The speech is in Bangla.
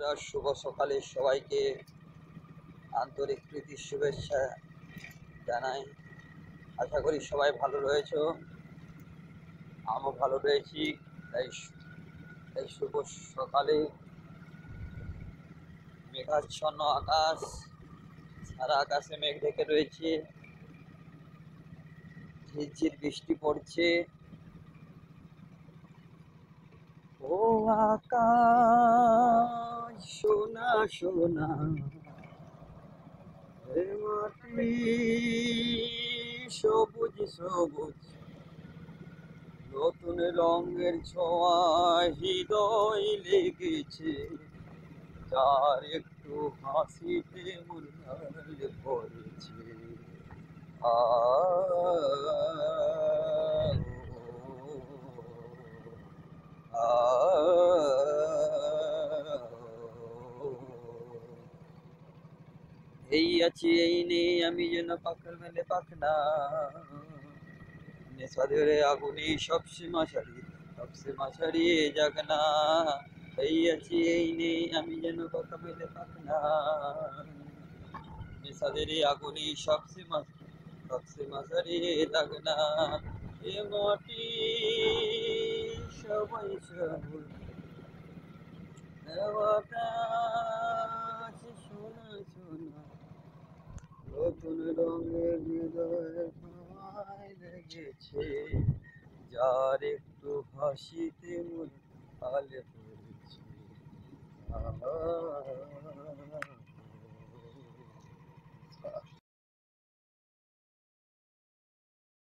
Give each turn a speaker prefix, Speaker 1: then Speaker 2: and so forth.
Speaker 1: বন্ধুরা, শুভ সকালে সবাইকে আন্তরিক প্রীতির শুভেচ্ছা জানাই। আশা করি সবাই ভালো রয়েছো, আমিও ভালো রয়েছি। তাই এই শুভ সকালে মেঘাচ্ছন্ন আকাশ, সারা আকাশে মেঘ ঢেকে রয়েছে, ঝিরঝির বৃষ্টি পড়ছে। ও আকাশ সোনা সোনা, হে মাটি সবুজ সবুজ, নতুন রঙের ছোঁয়া হৃদয় লেগেছে, যার একটু হাসিতে মন পড়েছে। আ আ এই আছি এই নেই আমি যেন পাখল মেলে পাখনা, নেশা ধরে আগুনে সব সীমা ছাড়িয়ে যাক না। এই আছি এই নেই আমি যেন পাখা মেলে পাখনা, নেশা ধরে আগুনে সব সীমা ছাড়িয়ে যাক না। এ মাটি সবাই সবুজ, আকাশ সোনা সোনা, নতুন রঙের হৃদয় তোমায় লেগেছে, যার একটু হাসিতে মন আলে পড়েছে।